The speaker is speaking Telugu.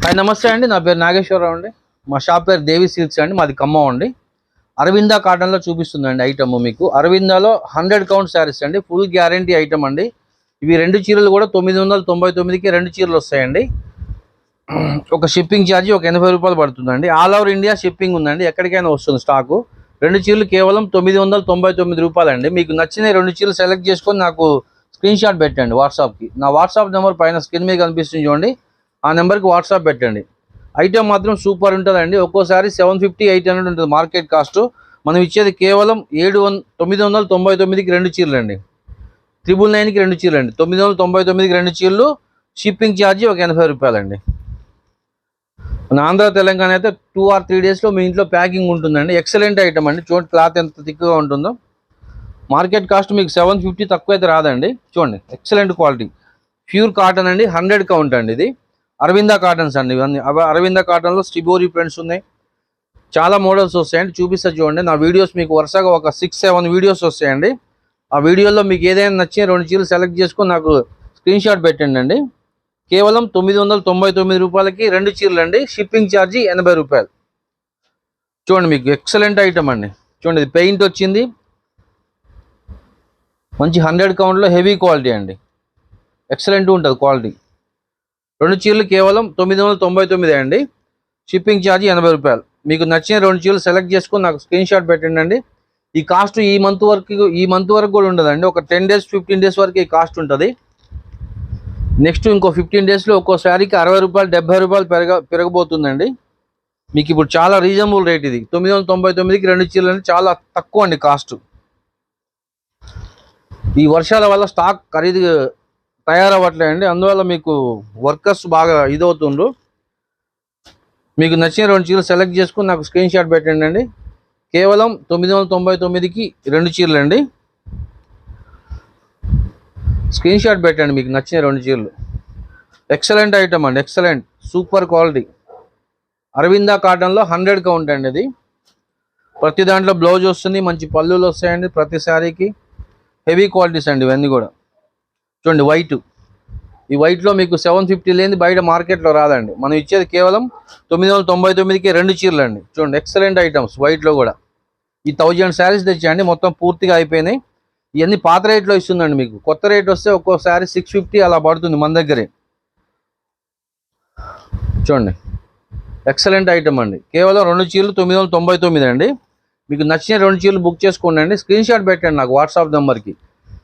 హాయ్ నమస్తే అండి, నా పేరు నాగేశ్వరరావు అండి. మా షాప్ పేరు దేవి సిల్క్స్ అండి, మాది ఖమ్మం అండి. అరవిందా కాటన్లో చూపిస్తుందండి ఐటమ్ మీకు. అరవిందాలో 100 కౌంట్ శారీస్ అండి, ఫుల్ గ్యారంటీ ఐటమ్ అండి. ఇవి 2 చీరలు కూడా 999కి 2 చీరలు వస్తాయండి. ఒక షిప్పింగ్ ఛార్జీ ఒక 80 రూపాయలు పడుతుందండి. ఆల్ ఓవర్ ఇండియా షిప్పింగ్ ఉందండి, ఎక్కడికైనా వస్తుంది స్టాకు. 2 చీరలు కేవలం 999 రూపాయలండి. మీకు నచ్చిన 2 చీరలు సెలెక్ట్ చేసుకొని నాకు స్క్రీన్ షాట్ పెట్టండి వాట్సాప్కి. నా వాట్సాప్ నెంబర్ పైన స్క్రీన్ మీద కనిపిస్తుంది చూడండి, ఆ నెంబర్కి వాట్సాప్ పెట్టండి. ఐటమ్ మాత్రం సూపర్ ఉంటుందండి. ఒక్కోసారి 750, 800 ఉంటుంది మార్కెట్ కాస్ట్. మనం ఇచ్చేది కేవలం 999కి 2 చీరలు అండి. 999కి 2 చీరలు అండి. 999కి 2 చీరలు, షిప్పింగ్ ఛార్జీ ఒక 80 రూపాయలండి. మన ఆంధ్ర తెలంగాణ అయితే 2 or 3 డేస్లో మీ ఇంట్లో ప్యాకింగ్ ఉంటుందండి. ఎక్సలెంట్ ఐటమ్ అండి. చూడండి క్లాత్ ఎంత థిక్గా ఉంటుందో. మార్కెట్ కాస్ట్ మీకు 750 తక్కువ అయితే రాదండి. చూడండి ఎక్సలెంట్ క్వాలిటీ, ప్యూర్ కాటన్ అండి, 100 కౌంట్ అండి. ఇది అరవిందా కాటన్స్ అండి. ఇవన్నీ అరవిందా కాటన్లో స్టిబోరీ ప్రింట్స్ ఉన్నాయి, చాలా మోడల్స్ వస్తాయండి. చూపిస్తా చూడండి. నా వీడియోస్ మీకు వరుసగా ఒక 6-7 వీడియోస్ వస్తాయండి. ఆ వీడియోలో మీకు ఏదైనా నచ్చిన 2 చీరలు సెలెక్ట్ చేసుకొని నాకు స్క్రీన్ షాట్ పెట్టండి అండి. కేవలం 999 రూపాయలకి 2 చీరలు అండి, షిప్పింగ్ ఛార్జీ 80 రూపాయలు. చూడండి మీకు ఎక్సలెంట్ ఐటమ్ అండి. చూడండి ఇది పెయింట్ వచ్చింది, మంచి 100 కౌంట్లో హెవీ క్వాలిటీ అండి, ఎక్సలెంట్ ఉంటుంది క్వాలిటీ. 2 చీరలు కేవలం 999 అండి, షిప్పింగ్ ఛార్జీ 80 రూపాయలు. మీకు నచ్చిన 2 చీరలు సెలెక్ట్ చేసుకొని నాకు స్క్రీన్ షాట్ పెట్టండి అండి. ఈ కాస్ట్ ఈ మంత్ వరకు కూడా ఉండదండి. ఒక 10 days 15 days వరకు ఈ కాస్ట్ ఉంటుంది. నెక్స్ట్ ఇంకో 15 daysలో ఒక్కో శారీకి 60 రూపాయలు 70 రూపాయలు పెరగబోతుందండి. మీకు ఇప్పుడు చాలా రీజనబుల్ రేట్ ఇది. 999కి 2 చీరలు అంటే చాలా తక్కువ అండి కాస్ట్. ఈ వర్షాల వల్ల స్టాక్ ఖరీదు తయారవ్వట్లేదండి, అందువల్ల మీకు వర్కర్స్ బాగా ఇదవుతుండ్రు. మీకు నచ్చిన 2 చీరలు సెలెక్ట్ చేసుకుని నాకు స్క్రీన్ షాట్ పెట్టండి అండి. కేవలం 999కి 2 చీరలు అండి. స్క్రీన్ షాట్ పెట్టండి మీకు నచ్చిన 2 చీరలు. ఎక్సలెంట్ ఐటమ్ అండి, ఎక్సలెంట్ సూపర్ క్వాలిటీ. అరవిందా కాటన్లో 100 కౌంట్ అండి. ఇది ప్రతి దాంట్లో బ్లౌజ్ వస్తుంది, మంచి పళ్ళులు వస్తాయండి ప్రతి శారీకి. హెవీ క్వాలిటీస్ అండి ఇవన్నీ కూడా. చూడండి వైట్, ఈ వైట్లో మీకు 750 లేని బయట మార్కెట్లో రాదండి. మనం ఇచ్చేది కేవలం 999కి 2 చీరలు అండి. చూడండి ఎక్సలెంట్ ఐటమ్స్ వైట్లో కూడా. ఈ 1000 శారీస్ తెచ్చాయండి, మొత్తం పూర్తిగా అయిపోయినాయి. ఇవన్నీ పాత రేట్లో ఇస్తుందండి. మీకు కొత్త రేట్ వస్తే ఒక్కో శారీ 650 అలా పడుతుంది మన దగ్గరే. చూడండి ఎక్సలెంట్ ఐటమ్ అండి. కేవలం 2 చీరలు 999 అండి. మీకు నచ్చిన 2 చీరలు బుక్ చేసుకోండి అండి. స్క్రీన్ షాట్ పెట్టండి నాకు వాట్సాప్ నెంబర్కి.